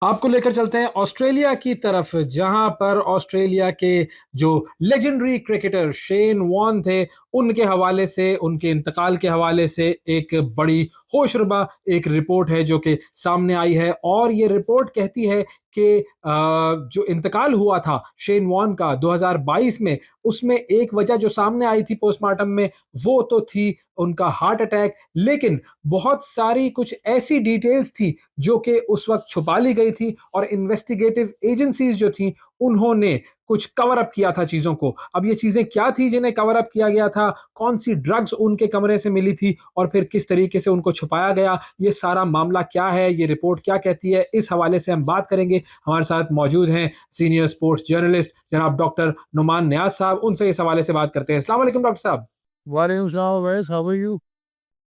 आपको लेकर चलते हैं ऑस्ट्रेलिया की तरफ, जहां पर ऑस्ट्रेलिया के जो लेजेंडरी क्रिकेटर शेन वॉर्न थे, उनके हवाले से, उनके इंतकाल के हवाले से एक बड़ी होशरुबा एक रिपोर्ट है जो कि सामने आई है। और ये रिपोर्ट कहती है कि जो इंतकाल हुआ था शेन वॉर्न का 2022 में, उसमें एक वजह जो सामने आई थी पोस्टमार्टम में, वो तो थी उनका हार्ट अटैक। लेकिन बहुत सारी कुछ ऐसी डिटेल्स थी जो कि उस वक्त छुपा ली गई थी, और इन्वेस्टिगेटिव एजेंसीज जो थी, उन्होंने कुछ कवर अप किया था चीजों को। अब ये चीजें क्या थी जिन्हें कवर अप किया गया था, कौन सी ड्रग्स उनके कमरे से मिली थी, और फिर किस तरीके से उनको छुपाया गया, ये सारा मामला क्या है, ये रिपोर्ट क्या कहती है, इस हवाले से हम बात करेंगे। हमारे साथ मौजूद हैं सीनियर स्पोर्ट्स जर्नलिस्ट जनाब डॉक्टर नुमान नियाज साहब, उनसे इस हवाले से बात करते हैं। अस्सलाम वालेकुम डॉक्टर साहब। वालेकुम सलाम Awais, how are you?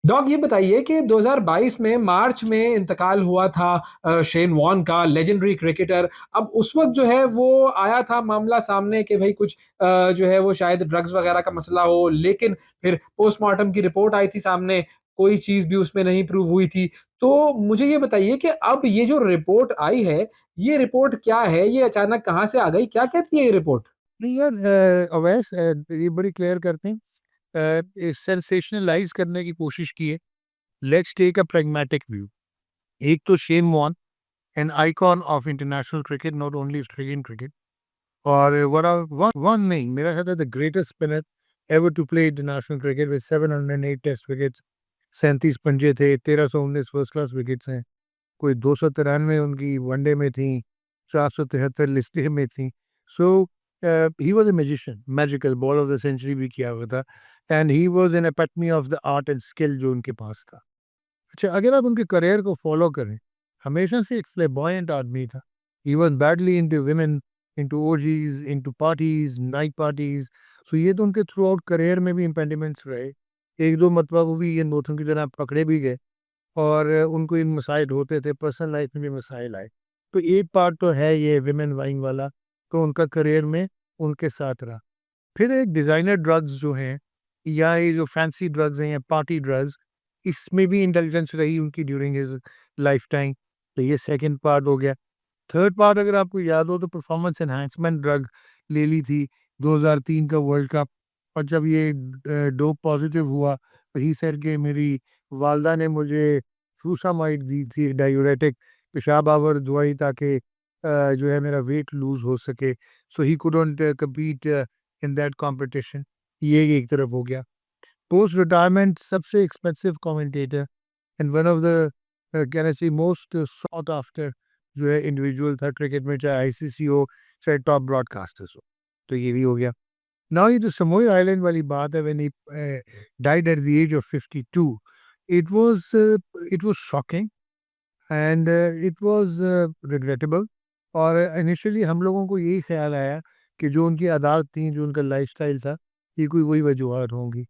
Doc, ये बताइए कि 2022 में मार्च में इंतकाल हुआ था शेन वॉर्न का, लेजेंडरी क्रिकेटर। अब उस वक्त जो है वो आया था मामला सामने कि भाई कुछ जो है वो शायद ड्रग्स वगैरह का मसला हो, लेकिन फिर पोस्टमार्टम की रिपोर्ट आई थी सामने, कोई चीज भी उसमें नहीं प्रूव हुई थी। तो मुझे ये बताइए कि अब ये जो रिपोर्ट आई है, ये रिपोर्ट क्या है, ये अचानक कहाँ से आ गई, क्या कहती है ये रिपोर्ट? नहीं यार, अवैस, ये बड़ी क्लियर करते हैं, सेंसेशनलाइज करने की कोशिश की है। Let's take a pragmatic view. एक तो Shane Warne, an icon of international cricket, not only Australian cricket, और वन नहीं, मेरा ख्याल है the greatest spinner ever to play international cricket with 708 test wickets, 37 पंजे थे, 1319 फर्स्ट क्लास विकेट्स हैं, कोई 293 उनकी वनडे में थी, 473 लिस्टें में थी। So he was a magician, magical ball of the century भी किया हुआ था, and he was an epitome of the art and skill जो उनके पास था। अच्छा, अगर आप उनके करियर को फॉलो करें, हमेशा से एक फ्लेबॉयंट आदमी था। He was badly into women, into orgies, into parties, night parties. So ये तो उनके थ्रू आउट करियर में भी इम्पेडिमेंट्स रहे। एक दो मरतबा वो भी इन दोस्तों की तरह पकड़े भी गए, और उनको इन मसाइल होते थे, पर्सनल लाइफ में भी मसाइल आए। तो एक पार्ट तो है ये विमेन वाइंग वाला, तो उनका करियर में उनके साथ रहा। फिर एक डिज़ाइनर ड्रग्स जो हैं, या ये जो फैंसी ड्रग्स हैं या पार्टी ड्रग्स, इसमें भी इंटेलिजेंस रही उनकी ड्यूरिंग हिज लाइफ टाइम। तो ये सेकंड पार्ट हो गया। थर्ड पार्ट अगर आपको याद हो तो परफॉर्मेंस एनहांसमेंट ड्रग ले ली थी 2003 का वर्ल्ड कप। और जब ये डोप पॉजिटिव हुआ, तो ही सेड कि मेरी वालदा ने मुझे फ्रूसामाइड दी थी, डायूरेटिक, पेशाब आवर दवाई, ताकि जो है मेरा वेट लूज हो सके। So he couldn't compete in that competition. ये एक तरफ हो गया। पोस्ट रिटायरमेंट सबसे expensive commentator and one of the can I see most sought after जो है इंडिविजुअल था क्रिकेट में, चाहे आईसीसी हो, चाहे टॉप ब्रॉडकास्टर्स हो। तो ये भी हो गया। नाउ ये जो समोई आइलैंड वाली बात है, when he died at the age of 52, it was shocking, and it was regrettable. और इनिशियली हम लोगों को यही ख्याल आया कि जो उनकी आदत थी, जो उनका लाइफस्टाइल था, ये कोई वही वजूहत होंगी,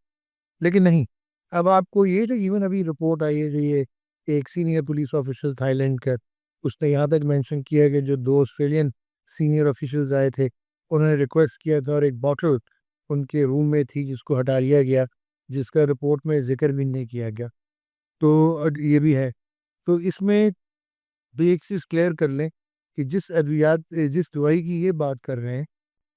लेकिन नहीं। अब आपको ये जो इवन अभी रिपोर्ट आई है, जो ये एक सीनियर पुलिस ऑफिसर थाईलैंड का, उसने यहाँ तक मेंशन किया है कि जो दो ऑस्ट्रेलियन सीनियर ऑफिशियल्स आए थे, उन्होंने रिक्वेस्ट किया था, और एक बॉटल उनके रूम में थी जिसको हटा लिया गया, जिसका रिपोर्ट में जिक्र भी नहीं किया गया। तो ये भी है। तो इसमें भी एक चीज़ क्लियर कर लें कि जिस दवाई की ये बात कर रहे हैं,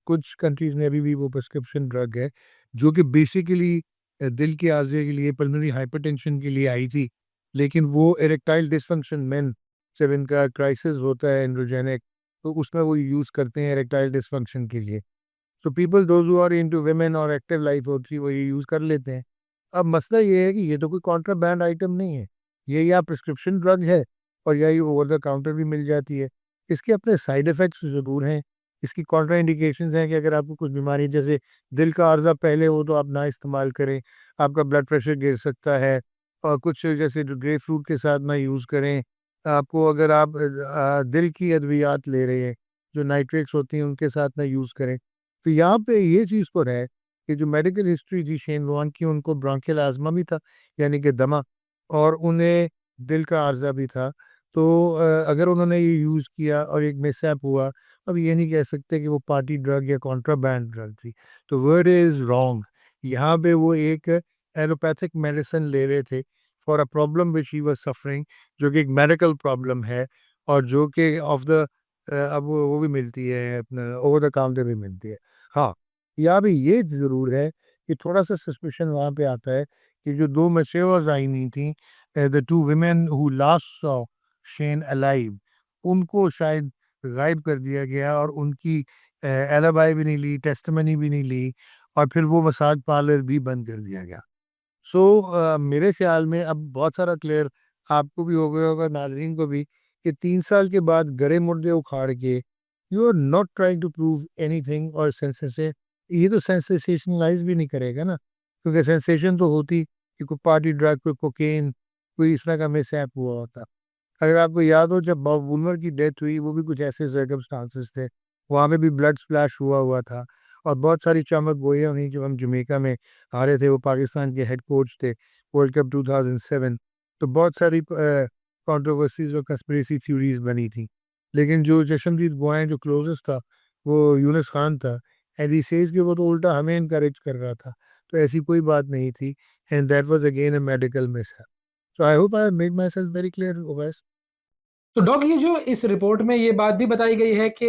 कुछ कंट्रीज़ में अभी भी वो प्रिस्क्रिप्शन ड्रग है, जो कि बेसिकली दिल के आर्जे के लिए, पल्मोनरी हाइपरटेंशन के लिए आई थी। लेकिन वो इरेक्टाइल डिसफंक्शन मेन, जब इनका क्राइसिस होता है एंड्रोजेनिक, तो उसमें वो यूज़ करते हैं इरेक्टाइल डिसफंक्शन के लिए। So people those who are into women और एक्टिव लाइफ होती है, वो ये यूज़ कर लेते हैं। अब मसला ये है कि ये तो कोई कॉन्ट्राबैंड आइटम नहीं है। ये या प्रिस्क्रिप्शन ड्रग है, और या ये ओवर द काउंटर भी मिल जाती है। इसके अपने साइड इफ़ेक्ट्स ज़रूर हैं। इसकी कॉन्ट्रा इंडिकेशंस हैं कि अगर आपको कुछ बीमारी जैसे दिल का अर्जा पहले हो तो आप ना इस्तेमाल करें, आपका ब्लड प्रेशर गिर सकता है। और कुछ जैसे ग्रेप फ्रूट के साथ ना यूज़ करें। आपको अगर आप दिल की अद्वियात ले रहे हैं, जो नाइट्रेट्स होती हैं, उनके साथ ना यूज़ करें। तो यहाँ पे ये चीज़ तो है कि जो मेडिकल हिस्ट्री थी शेन वॉर्न की, उनको ब्रोंकियल अस्थमा भी था, यानी कि दमा, और उन्हें दिल का अर्जा भी था। तो अगर उन्होंने ये यूज़ किया और एक मिसहैप हुआ, अब ये नहीं कह सकते कि वो पार्टी ड्रग या कॉन्ट्राबैंड ड्रग थी। तो वर्ड इज़ रॉन्ग। यहाँ पे वो एक एलोपैथिक मेडिसिन ले रहे थे for a problem which he was suffering, जो कि एक मेडिकल प्रॉब्लम है। और जो कि ऑफ द अब वो भी मिलती है, अपना ओवर द काउंटर भी मिलती है। हाँ, यहाँ भी ये ज़रूर है कि थोड़ा-सा सस्पिशन वहाँ पे आता है कि जो 2 मैच्योर्स आई हुई थीं, the 2 women who last saw Shane alive, उनको शायद गायब कर दिया गया और उनकी एलिबाई भी नहीं ली, टेस्टिमनी भी नहीं ली और फिर वो मसाज पार्लर भी बंद कर दिया गया। सो मेरे ख्याल में अब बहुत सारा क्लियर आपको भी हो गया होगा, नाज़रीन को भी, कि 3 साल के बाद गड़े मुर्दे उखाड़ के you are not trying to prove anything और सेंसेशन, ये तो सेंसेशनलाइज़ भी नहीं करेगा ना, क्योंकि सेंसेशन तो होती कि कोई पार्टी ड्रग, कोई कोकेन, कोई इस तरह का मिसहैप हुआ होता। अगर आपको याद हो, जब बॉब वुलमर की डेथ हुई, वो भी कुछ ऐसे सर्कमस्टांसेस थे, वहाँ पे भी ब्लड स्प्लैश हुआ हुआ था और बहुत सारी चमक गोइयाँ हुई। जब हम जमैका में आ रहे थे, वो पाकिस्तान के हेड कोच थे वर्ल्ड कप 2007, तो बहुत सारी कंट्रोवर्सीज और कंस्पिरेसी थ्योरीज बनी थी, लेकिन जो चशमदीद गोएं जो क्लोजेस्ट था, वो यूनुस खान था, एंड ही सेज कि वो तो उल्टा हमें इनकरेज कर रहा था, तो ऐसी कोई बात नहीं थी, and that was again a medical mishap. So I hope I made my self very clear Owais. तो डॉग, ये जो इस रिपोर्ट में ये बात भी बताई गई है कि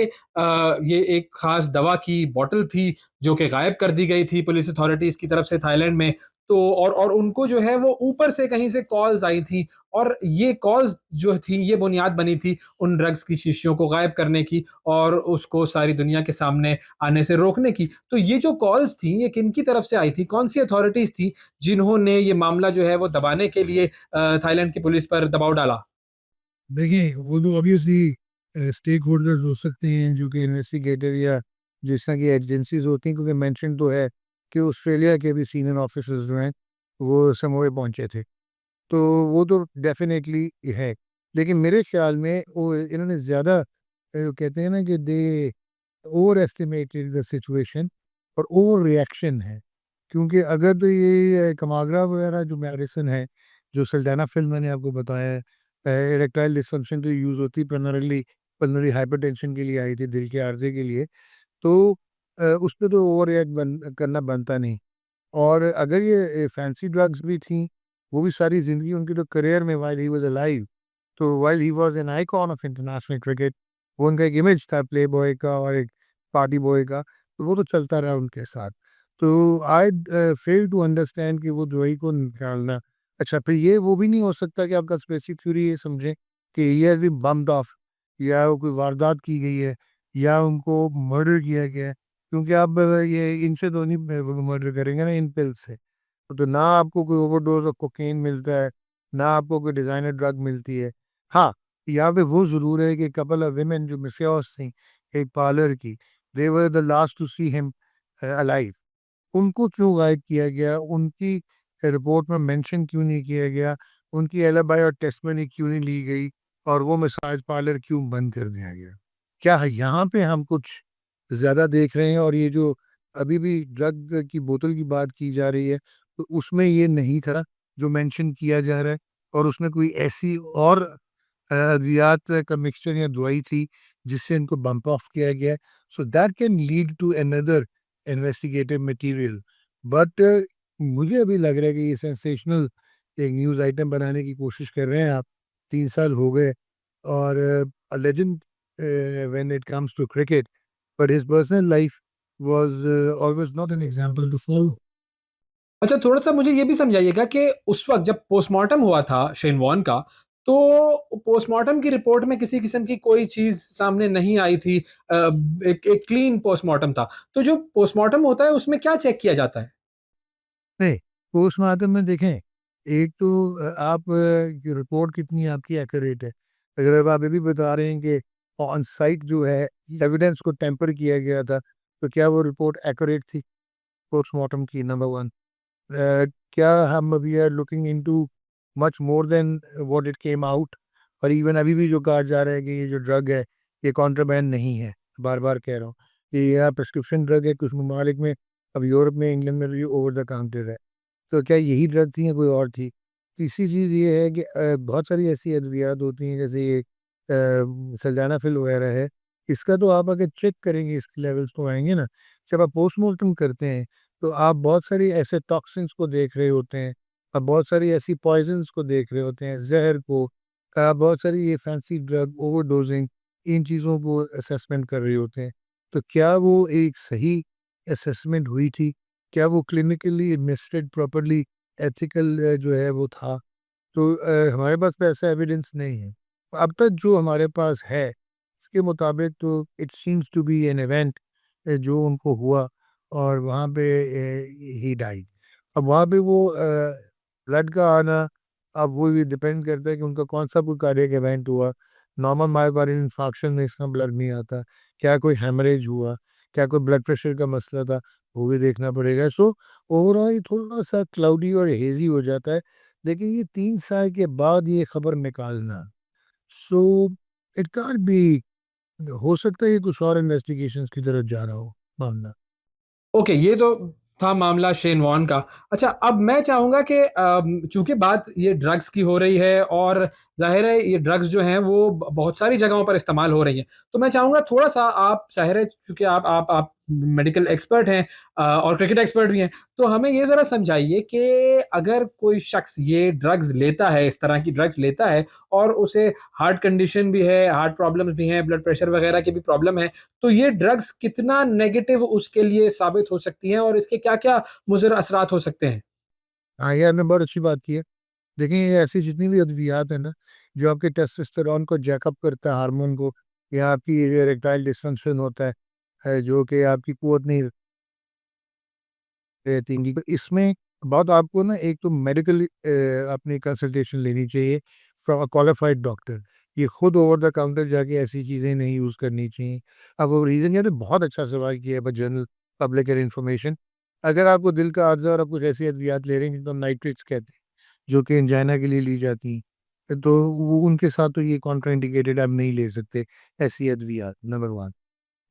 ये एक खास दवा की बॉटल थी जो कि गायब कर दी गई थी पुलिस अथॉरिटीज की तरफ से थाईलैंड में। तो और उनको जो है वो ऊपर से कहीं से कॉल्स आई थी, और ये कॉल्स जो थी ये बुनियाद बनी थी उन ड्रग्स की शीशियों को गायब करने की और उसको सारी दुनिया के सामने आने से रोकने की। तो ये जो कॉल्स थी ये किन की तरफ से आई थी, कौन सी अथॉरिटीज थी जिन्होंने ये मामला जो है वो दबाने के लिए थाईलैंड की पुलिस पर दबाव डाला? देखिए, वो तो ऑब्वियसली स्टेक होल्डर्स हो सकते हैं, जो कि इन्वेस्टिगेटर या जिस तरह की एजेंसीज होती हैं, क्योंकि मेंशन तो है कि ऑस्ट्रेलिया के भी सीनियर ऑफिसर्स जो हैं, वो समोए पहुंचे थे, तो वो तो डेफिनेटली है। लेकिन मेरे ख्याल में वो इन्होंने ज़्यादा कहते हैं ना कि दे ओवर एस्टिमेटेड द सिचुएशन और ओवर रिएक्शन है, क्योंकि अगर तो ये कमाग्रा वगैरह जो मेडिसिन है, जो सल्टाना फिल्म मैंने आपको बताया है, इरेक्टाइल डिसफंक्शन तो यूज़ होती प्राइमरीली पल्मोनरी हाइपरटेंशन के लिए आई थी, दिल के आर्जे के लिए, तो उस पे तो ओवर रिएक्ट करना बनता नहीं। और अगर ये फैंसी ड्रग्स भी थी, वो भी सारी ज़िंदगी उनकी तो करियर में व्हाइल ही वाज़ अलाइव, तो while he was an icon of international cricket, वो उनका एक इमेज था प्लेबॉय का और एक पार्टी बॉय का, तो वो तो चलता रहा उनके साथ। तो आई फेल टू अंडरस्टैंड कि वो द्रोही को निकालना। अच्छा, फिर ये वो भी नहीं हो सकता कि आप कंस्पिरेसी थ्योरी ये समझें कि he has been bumped off, या वो कोई वारदात की गई है या उनको मर्डर किया गया है, क्योंकि आप ये इनसे तो नहीं मर्डर करेंगे ना, इन पिल्स से। तो ना आपको कोई ओवरडोज़ ऑफ कोकेन मिलता है, ना आपको कोई डिज़ाइनर ड्रग मिलती है। हाँ, यहाँ पे वो ज़रूर है कि कपल ऑफ वुमेन जो मिसेस थीं, एक पार्लर की, they were the last to see him alive. उनको क्यों गायब किया गया? उनकी रिपोर्ट में मेंशन क्यों नहीं किया गया? उनकी एलिबाई और टेस्टिमनी क्यों नहीं ली गई? और वो मसाज पार्लर क्यों बंद कर दिया गया? क्या यहाँ पे हम कुछ ज़्यादा देख रहे हैं? और ये जो अभी भी ड्रग की बोतल की बात की जा रही है, तो उसमें ये नहीं था जो मेंशन किया जा रहा है, और उसमें कोई ऐसी और अद्वियात का मिक्सचर या दवाई थी जिससे इनको बम्प ऑफ किया गया है। So that can lead to another investigative material, but मुझे अभी लग रहा है कि ये सेंसेशनल एक न्यूज़ आइटम बनाने की कोशिश कर रहे हैं आप। 3 साल हो गए, और a legend when it comes to cricket, but his personal life was always not an example to follow. अच्छा, थोड़ा-सा मुझे ये भी समझाइएगा कि उस वक़्त जब पोस्टमार्टम हुआ था शेन वॉर्न का, तो पोस्टमार्टम की रिपोर्ट में किसी किस्म की कोई चीज़ सामने नहीं आई थी। एक एक क्लीन पोस्टमार्टम था। तो जो पोस्टमार्टम होता है उसमें क्या चेक किया जाता है? नहीं, पोस्टमार्टम में देखें, एक तो आप की रिपोर्ट कितनी आपकी एक्यूरेट है। अगर अब आप ये भी बता रहे हैं कि ऑन साइट जो है एविडेंस को टेम्पर किया गया था, तो क्या वो रिपोर्ट एक्यूरेट थी पोस्टमार्टम की? नंबर 1। क्या हम we are looking into much more than what it came out? और इवन अभी भी जो कहा जा रहा है कि ये जो ड्रग है, ये कॉन्ट्राबैंड नहीं है, बार-बार कह रहा हूँ। ये या प्रिस्क्रिप्शन ड्रग है कुछ ममालिक में, अब यूरोप में, इंग्लैंड में तो ये ओवर द काउंटर है। तो क्या यही ड्रग थी या कोई और थी? तीसरी चीज़ ये है कि बहुत सारी ऐसी अद्वियात होती हैं, जैसे ये सल्डानाफिल वगैरह है, इसका तो आप अगर चेक करेंगे, इसके लेवल्स तो आएँगे ना। जब आप पोस्टमार्टम करते हैं, तो आप बहुत सारी ऐसे टॉक्सिन्स को देख रहे होते हैं, आप बहुत सारी ऐसी पॉइज़न्स को देख रहे होते हैं, ज़हर को, बहुत सारी ये फैंसी ड्रग ओवरडोजिंग इन चीज़ों को असेसमेंट कर रहे होते हैं। तो क्या वो एक सही असेसमेंट हुई थी? क्या वो क्लिनिकली एडमिनिस्ट्रेड प्रॉपर्ली एथिकल जो है वो था? तो हमारे पास तो ऐसा एविडेंस नहीं है। अब तक जो हमारे पास है, इसके मुताबिक तो it seems to be an event जो उनको हुआ और वहाँ पे ही डाइड। अब वहाँ पे वो ब्लड का आना, अब वो भी डिपेंड करता है कि उनका कौन-सा कोई कार्डियक इवेंट हुआ। नॉर्मल मायोकार्डियल इंफार्क्शन में इतना ब्लड नहीं आता। क्या कोई हेमरेज हुआ? क्या कोई ब्लड प्रेशर का मसला था? वो भी देखना पड़ेगा। सो ओवरऑल ये थोड़ा-सा क्लाउडी और हेज़ी हो जाता है। लेकिन ये 3 साल के बाद ये खबर निकालना, सो इट कांट बी, हो सकता है ये कुछ और इन्वेस्टिगेशंस की तरफ जा रहा हो मामला। ओके, ये तो था मामला शेन वॉन का। अच्छा, अब मैं चाहूँगा कि चूँकि बात ये ड्रग्स की हो रही है और ज़ाहिर है ये ड्रग्स जो हैं वो बहुत सारी जगहों पर इस्तेमाल हो रही हैं। तो मैं चाहूँगा थोड़ा-सा आप, ज़ाहिर है चूँकि आप मेडिकल एक्सपर्ट हैं और क्रिकेट एक्सपर्ट भी हैं, तो हमें ये ज़रा समझाइए कि अगर कोई शख्स ये ड्रग्स लेता है, इस तरह की ड्रग्स लेता है और उसे हार्ट कंडीशन भी है, हार्ट प्रॉब्लम्स भी हैं, ब्लड प्रेशर वगैरह की भी प्रॉब्लम है, तो ये ड्रग्स कितना नेगेटिव उसके लिए साबित हो सकती हैं और इसके क्या-क्या मुज़र असरात हो सकते हैं? हाँ, ये आपने बहुत अच्छी बात की है। देखिए, ये ऐसी जितनी भी अद्वियात हैं ना, जो आपके टेस्टोस्टेरोन को जैकअप करता है, हार्मोन को, या आपकी इरेक्टाइल डिस्फंक्शन होता है जो कि आपकी कुव्वत नहीं रहती इनकी, तो इसमें बहुत आपको ना एक तो मेडिकल अपनी कंसल्टेशन लेनी चाहिए फ्रॉम अ क्वालिफाइड डॉक्टर। ये खुद ओवर द काउंटर जाके ऐसी चीज़ें नहीं यूज़ करनी चाहिए। अब वो रीज़न, यानी बहुत अच्छा सवाल किया है, but general public and information, अगर आपको दिल का अर्जा और आप कुछ ऐसी अद्वियात ले रहे हैं जिनको हम नाइट्रेट्स कहते हैं, जो कि एंजाइना के लिए ली जाती हैं, तो वो उनके साथ तो ये कॉन्ट्राइंडिकेटेड, आप नहीं ले सकते ऐसी अद्वियात, नंबर 1।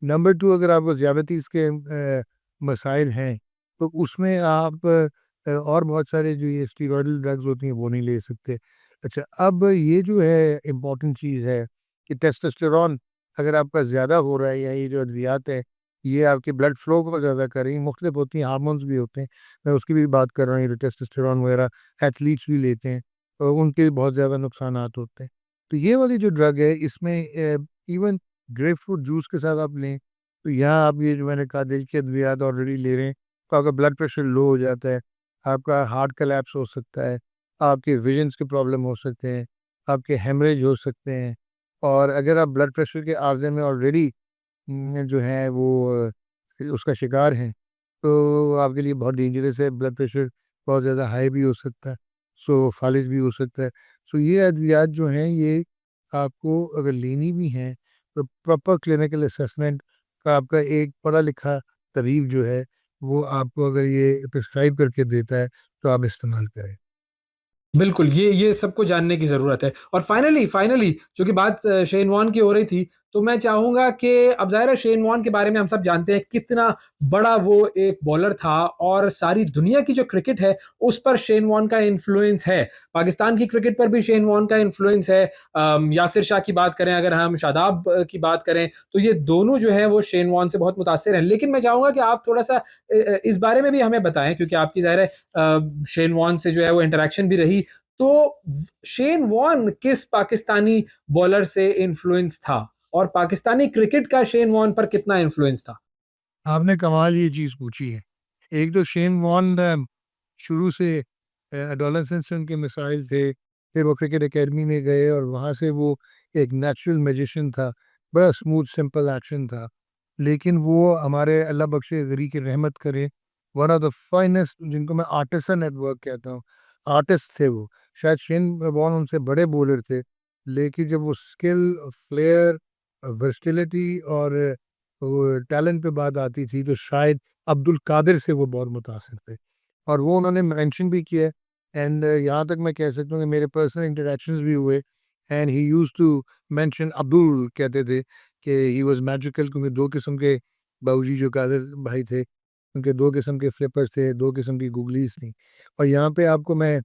नंबर 2, अगर आपको ज़्यादतीज़ के मसाइल हैं, तो उसमें आप और बहुत सारे जो ये स्टेरॉइडल ड्रग्स होती हैं, वो नहीं ले सकते। अच्छा, अब ये जो है इम्पोर्टेंट चीज़ है कि टेस्टोस्टेरोन अगर आपका ज़्यादा हो रहा है, या ये जो अद्वियात है, ये आपके ब्लड फ्लो को ज़्यादा कर रही हैं, मुख्तलिफ होती हैं, हार्मोन्स भी होते हैं। मैं उसकी भी बात कर रहा हूँ, ये जो टेस्टोस्टेरोन वगैरह एथलीट्स भी लेते हैं, तो उनके भी बहुत ज़्यादा नुकसानात होते हैं। तो ये वाली जो ड्रग है, इसमें इवन ग्रेपफ्रूट जूस के साथ आप लें, तो यहाँ आप ये जो मैंने कहा, दिल की अद्वियात ऑलरेडी ले रहे हैं, तो आपका ब्लड प्रेशर लो हो जाता है, आपका हार्ट कोलैप्स हो सकता है, आपके विजन्स के प्रॉब्लम हो सकते हैं, आपके हेमरेज हो सकते हैं। और अगर आप ब्लड प्रेशर के आर्ज़े में ऑलरेडी जो है वो उसका शिकार हैं, तो आपके लिए बहुत डेंजरस है, ब्लड प्रेशर बहुत ज़्यादा हाई भी हो सकता है, सो फालिज भी हो सकता है। सो ये अद्वियात जो हैं, ये आपको अगर लेनी भी हैं, तो प्रॉपर क्लिनिकल असेसमेंट का आपका एक पढ़ा-लिखा तबीब जो है, वो आपको अगर ये प्रिस्क्राइब करके देता है, तो आप इस्तेमाल करें। बिल्कुल, ये सबको जानने की ज़रूरत है। और फाइनली चूँकि बात शेन वॉर्न की हो रही थी, तो मैं चाहूँगा कि अब ज़ाहिर है शेन वॉर्न के बारे में हम सब जानते हैं कितना बड़ा वो एक बॉलर था और सारी दुनिया की जो क्रिकेट है, उस पर शेन वॉर्न का इन्फ्लुएंस है। पाकिस्तान की क्रिकेट पर भी शेन वॉर्न का इन्फ्लुएंस है। यासिर शाह की बात करें, अगर हम शादाब की बात करें, तो ये दोनों जो हैं वो शेन वॉर्न से बहुत मुतासिर हैं। लेकिन मैं चाहूँगा कि आप थोड़ा-सा इस बारे में भी हमें बताएँ, क्योंकि आपकी ज़ाहिर है शेन वॉर्न से जो है वो इंटरैक्शन भी रही। तो शेन वॉर्न किस पाकिस्तानी बॉलर से इन्फ्लुएंस था और पाकिस्तानी क्रिकेट का शेन वॉर्न पर कितना इन्फ्लुएंस था? आपने कमाल ये चीज़ पूछी है। एक तो शेन वॉर्न शुरू से एडोलेसेंस से उनके मिसाइल थे, फिर वो क्रिकेट अकेडमी में गए और वहाँ से वो एक नेचुरल मैजिशियन था, बड़ा स्मूथ सिंपल एक्शन था। लेकिन वो हमारे अल्लाह बख्शे गरी की रहमत करे, वन ऑफ द फाइनेस्ट, जिनको मैं आर्टिसन एट वर्क कहता हूँ, आर्टिस्ट थे वो। शायद शेन वॉर्न उनसे बड़े बॉलर थे, लेकिन जब वो स्किल, फ्लेयर, वर्सटिलिटी और वो टैलेंट पे बात आती थी, तो शायद अब्दुल कादिर से वो बहुत मुतासिर थे। और वो उन्होंने मेंशन भी किया है। एंड यहाँ तक मैं कह सकता हूँ कि मेरे पर्सनल इंटरैक्शंस भी हुए, and he used to mention Abdul, कहते थे कि ही वाज़ मैजिकल, क्योंकि 2 किस्म के बाबूजी जो कादिर भाई थे, उनके 2 किस्म के फ्लिपर्स थे, 2 किस्म की गूगलीज़ थी। और यहाँ पे आपको मैं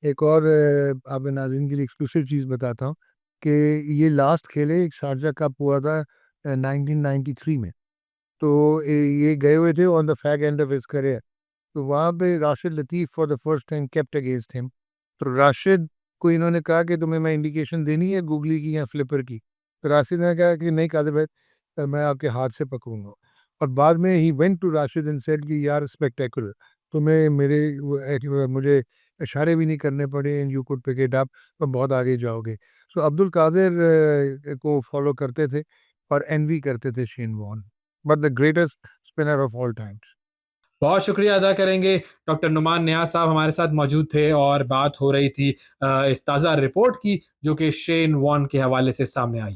एक और आपके नाज़रीन के लिए एक्सक्लूसिव चीज़ बताता हूँ कि ये लास्ट खेले एक शारजा कप हुआ था 1993 में। तो ये गए हुए थे on the fag end of his career. तो वहाँ पे Rashid Latif for the first time kept against him. तो राशिद को इन्होंने कहा कि तुम्हें मैं इंडिकेशन देनी है गूगली की या फ्लिपर की, तो राशिद ने कहा कि नहीं कादिर भाई, मैं आपके हाथ से पकड़ूंगा। और बाद में he went to Rashid and said कि यार स्पेक्टेकुलर, तुम्हें मुझे इशारे भी नहीं करने पड़े, and you could pick it up, तो बहुत आगे जाओगे। सो अब्दुल कादिर को फॉलो करते थे और एनवी करते थे Shane Warne, but the greatest spinner of all times. बहुत शुक्रिया अदा करेंगे। डॉक्टर नुमान नियाज़ साहब हमारे साथ मौजूद थे और बात हो रही थी इस ताज़ा रिपोर्ट की जो कि शेन वॉर्न के हवाले से सामने आई।